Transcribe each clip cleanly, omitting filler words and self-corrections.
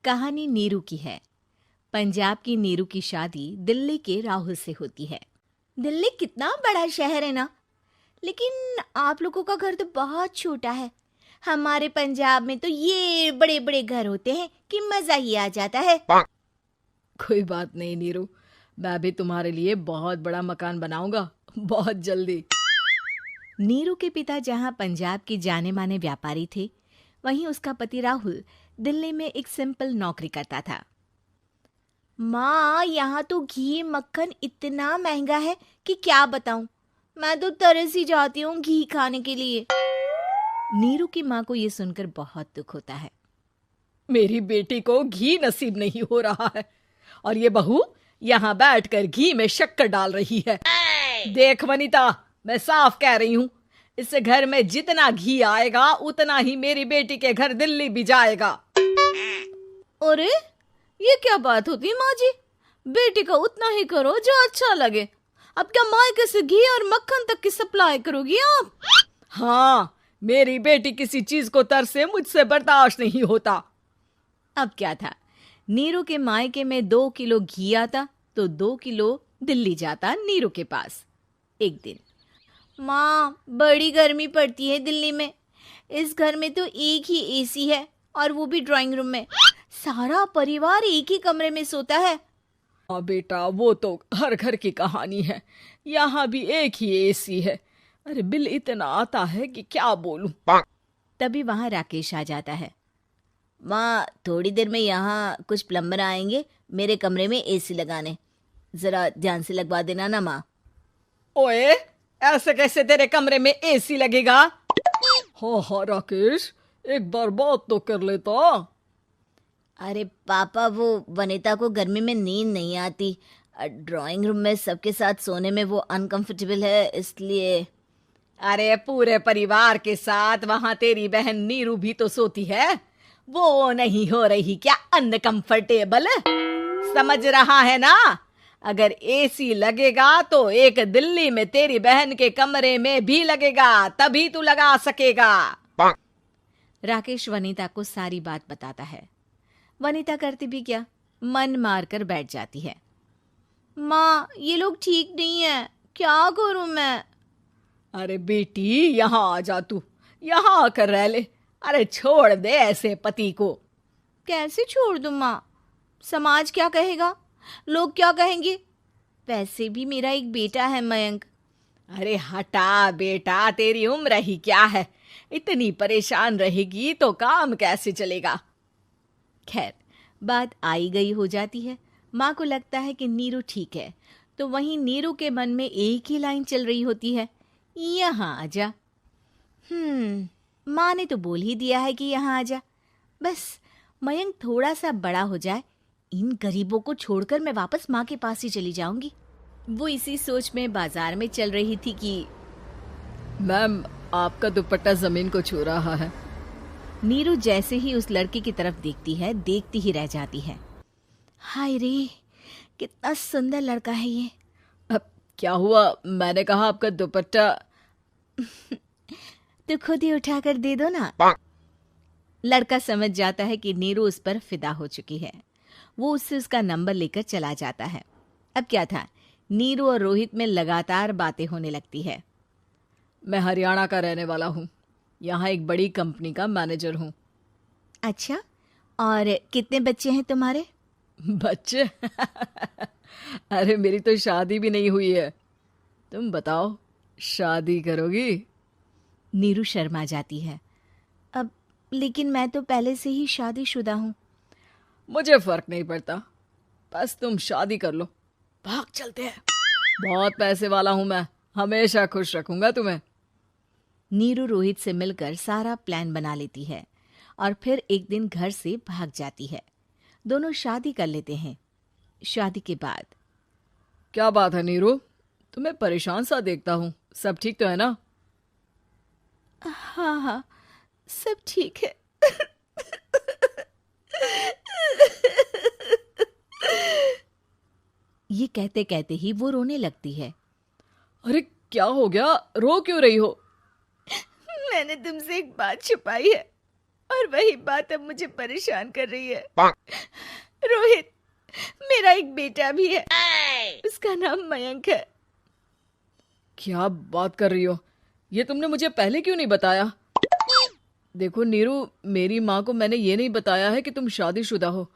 कहानी नीरू की है। पंजाब की नीरू की शादी दिल्ली के राहुल से होती है। दिल्ली कितना बड़ा शहर है ना, लेकिन आप लोगों का घर तो बहुत छोटा है। हमारे पंजाब में तो ये बड़े बड़े घर होते हैं कि मजा ही आ जाता है। कोई बात नहीं नीरू, मैं भी तुम्हारे लिए बहुत बड़ा मकान बनाऊंगा बहुत जल्दी। नीरू के पिता जहाँ पंजाब के जाने माने व्यापारी थे, वहीं उसका पति राहुल दिल्ली में एक सिंपल नौकरी करता था। माँ, यहाँ तो घी मक्खन इतना महंगा है कि क्या बताऊं। मैं तो तरस ही जाती हूँ घी खाने के लिए। नीरू की माँ को ये सुनकर बहुत दुख होता है। मेरी बेटी को घी नसीब नहीं हो रहा है और ये बहू यहाँ बैठकर घी में शक्कर डाल रही है। देख वनिता, मैं साफ कह रही हूँ, इस घर में जितना घी आएगा उतना ही मेरी बेटी के घर दिल्ली भी जाएगा। अरे ये क्या बात होती है माँ जी? बेटी का उतना ही करो जो अच्छा लगे। अब क्या मायके से घी और मक्खन तक की सप्लाई करोगी आप? हाँ, मेरी बेटी किसी चीज को तरसे मुझसे बर्दाश्त नहीं होता। अब क्या था, नीरू के मायके में 2 किलो घी आता तो 2 किलो दिल्ली जाता नीरू के पास। एक दिन, माँ बड़ी गर्मी पड़ती है दिल्ली में। इस घर में तो एक ही एसी है और वो भी ड्राइंग रूम में। सारा परिवार एक ही कमरे में सोता है। हाँ बेटा, वो तो हर घर की कहानी है। यहाँ भी एक ही एसी है। अरे बिल इतना आता है कि क्या बोलूं। तभी वहां राकेश आ जाता है। माँ, थोड़ी देर में यहाँ कुछ प्लम्बर आएंगे मेरे कमरे में एसी लगाने। जरा ध्यान से लगवा देना ना माँ। ओए, ऐसे कैसे तेरे कमरे में एसी लगेगा? हाँ राकेश, एक बार बात तो कर लेता। अरे पापा, वो वनिता को गर्मी में नींद नहीं आती। ड्राइंग रूम में सबके साथ सोने में वो अनकंफर्टेबल है, इसलिए। अरे पूरे परिवार के साथ वहां तेरी बहन नीरू भी तो सोती है। वो नहीं हो रही क्या अनकंफर्टेबल? समझ रहा है ना? अगर एसी लगेगा तो एक दिल्ली में तेरी बहन के कमरे में भी लगेगा, तभी तू लगा सकेगा। राकेश वनिता को सारी बात बताता है। वनिता करती भी क्या, मन मारकर बैठ जाती है। माँ, ये लोग ठीक नहीं है, क्या करूं मैं? अरे बेटी, यहाँ आ जा, तू यहाँ आकर रह ले। अरे छोड़ दे ऐसे पति को। कैसे छोड़ दूं माँ? समाज क्या कहेगा, लोग क्या कहेंगे? वैसे भी मेरा एक बेटा है मयंक। अरे हटा बेटा, तेरी उम्र ही क्या है? इतनी परेशान रहेगी तो काम कैसे चलेगा? खैर, बात आई गई हो जाती है। माँ को लगता है कि नीरू ठीक है, तो वहीं नीरू के मन में एक ही लाइन चल रही होती है, यहाँ आजा। माँ ने तो बोल ही दिया है कि यहाँ आजा। बस मयंक थोड़ा सा बड़ा हो जाए, इन गरीबों को छोड़कर मैं वापस माँ के पास ही चली जाऊंगी। वो इसी सोच में बाजार में चल रही थी कि मैम, आपका दुपट्टा जमीन को छू रहा है। नीरू जैसे ही उस लड़की की तरफ देखती है, देखती ही रह जाती है। हाय रे, कितना सुंदर लड़का है ये। अब क्या हुआ? मैंने कहा आपका दुपट्टा। तो खुद ही उठाकर दे दो ना। लड़का समझ जाता है कि नीरू उस पर फिदा हो चुकी है। वो उससे उसका नंबर लेकर चला जाता है। अब क्या था, नीरू और रोहित में लगातार बातें होने लगती है। मैं हरियाणा का रहने वाला हूँ, यहाँ एक बड़ी कंपनी का मैनेजर हूँ। अच्छा, और कितने बच्चे हैं तुम्हारे? बच्चे? अरे मेरी तो शादी भी नहीं हुई है। तुम बताओ, शादी करोगी? नीरू शर्मा जाती है। अब लेकिन मैं तो पहले से ही शादीशुदा हूँ। मुझे फर्क नहीं पड़ता, बस तुम शादी कर लो। भाग चलते हैं, बहुत पैसे वाला हूँ मैं, हमेशा खुश रखूंगा तुम्हें। नीरू रोहित से मिलकर सारा प्लान बना लेती है और फिर एक दिन घर से भाग जाती है। दोनों शादी कर लेते हैं। शादी के बाद, क्या बात है नीरू, तुम्हें परेशान सा देखता हूँ, सब ठीक तो है ना? हाँ हाँ, सब ठीक है। ये कहते कहते ही वो रोने लगती है। अरे क्या हो गया, रो क्यों रही हो? मैंने तुमसे एक बात छुपाई है। और वही बात अब मुझे परेशान कर रही है। रोहित, मेरा एक बेटा भी है, उसका नाम मयंक है। क्या बात कर रही हो? ये तुमने मुझे पहले क्यों नहीं बताया? देखो नीरू, मेरी माँ को मैंने ये नहीं बताया है कि तुम शादीशुदा हो।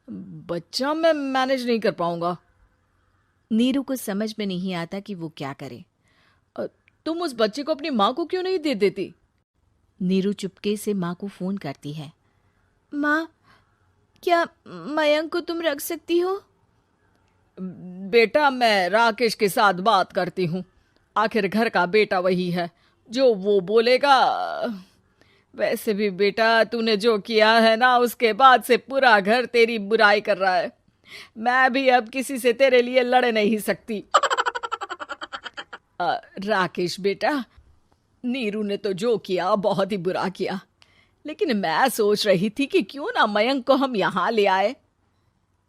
बच्चा मैं मैनेज नहीं कर पाऊंगा। नीरू को समझ में नहीं आता कि वो क्या करे। तुम उस बच्चे को अपनी माँ को क्यों नहीं दे देती? नीरू चुपके से माँ को फोन करती है। माँ, क्या मयंक को तुम रख सकती हो? बेटा, मैं राकेश के साथ बात करती हूँ। आखिर घर का बेटा वही है, जो वो बोलेगा। वैसे भी बेटा, तूने जो किया है ना, उसके बाद से पूरा घर तेरी बुराई कर रहा है। मैं भी अब किसी से तेरे लिए लड़ नहीं सकती। राकेश बेटा, नीरू ने तो जो किया बहुत ही बुरा किया, लेकिन मैं सोच रही थी कि क्यों ना मयंक को हम यहाँ ले आए।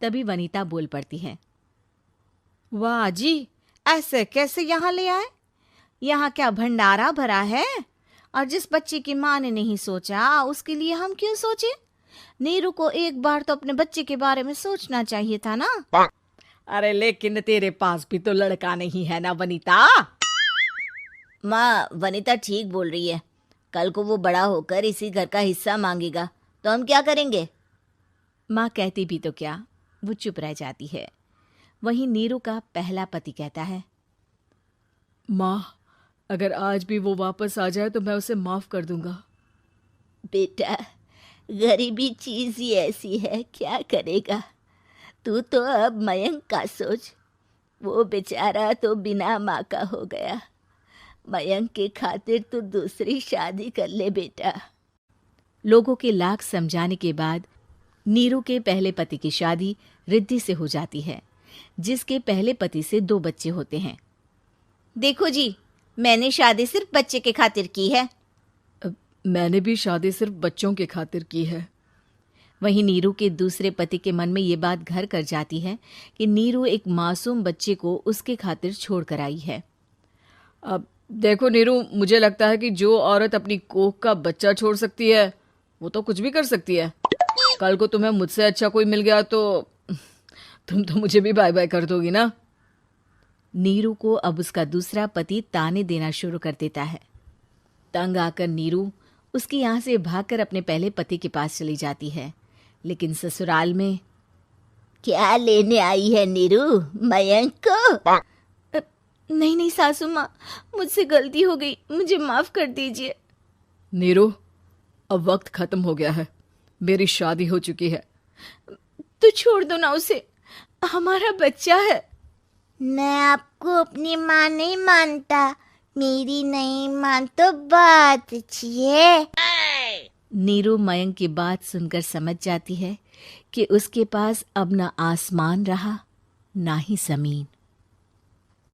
तभी वनीता बोल पड़ती है। वाह जी, ऐसे कैसे यहाँ ले आए? यहाँ क्या भंडारा भरा है? और जिस बच्चे की माँ ने नहीं सोचा, उसके लिए हम क्यों सोचे? नीरू को एक बार तो अपने बच्चे के बारे में सोचना चाहिए था ना। अरे लेकिन तेरे पास भी तो लड़का नहीं है ना वनीता। माँ, वनीता ठीक बोल रही है। कल को वो बड़ा होकर इसी घर का हिस्सा मांगेगा तो हम क्या करेंगे? माँ कहती भी तो क्या, वो चुप रह जाती है। वहीं नीरू का पहला पति कहता है। माँ, अगर आज भी वो वापस आ जाए तो मैं उसे माफ कर दूंगा। बेटा, गरीबी चीज ही ऐसी है, क्या करेगा? तू तो अब मयंक का सोच। वो बेचारा तो बिना माँ का हो गया। मयंक के खातिर तू दूसरी शादी कर ले बेटा। लोगों के लाख समझाने के बाद नीरू के पहले पति की शादी रिद्धि से हो जाती है, जिसके पहले पति से 2 बच्चे होते हैं। देखो जी, मैंने शादी सिर्फ बच्चे के खातिर की है। मैंने भी शादी सिर्फ बच्चों के खातिर की है। वहीं नीरू के दूसरे पति के मन में ये बात घर कर जाती है कि नीरू एक मासूम बच्चे को उसके खातिर छोड़ कर आई है। अब देखो नीरू, मुझे लगता है कि जो औरत अपनी कोख का बच्चा छोड़ सकती है, वो तो कुछ भी कर सकती है। कल को तुम्हें मुझसे अच्छा कोई मिल गया तो तुम तो मुझे भी बाय बाय कर दोगी ना। नीरू को अब उसका दूसरा पति ताने देना शुरू कर देता है। तंग आकर नीरू उसके यहाँ से भागकर अपने पहले पति के पास चली जाती है, लेकिन ससुराल में क्या लेने आई है नीरू, मयंक को? नहीं नहीं सासू माँ, मुझसे गलती हो गई, मुझे माफ कर दीजिए। नीरू, अब वक्त खत्म हो गया है, मेरी शादी हो चुकी है। तो छोड़ दो ना उसे, हमारा बच्चा है। मैं आपको अपनी माँ नहीं मानता, मेरी नहीं मान तो बात अच्छी है। नीरू मयंक की बात सुनकर समझ जाती है कि उसके पास अब ना आसमान रहा ना ही जमीन।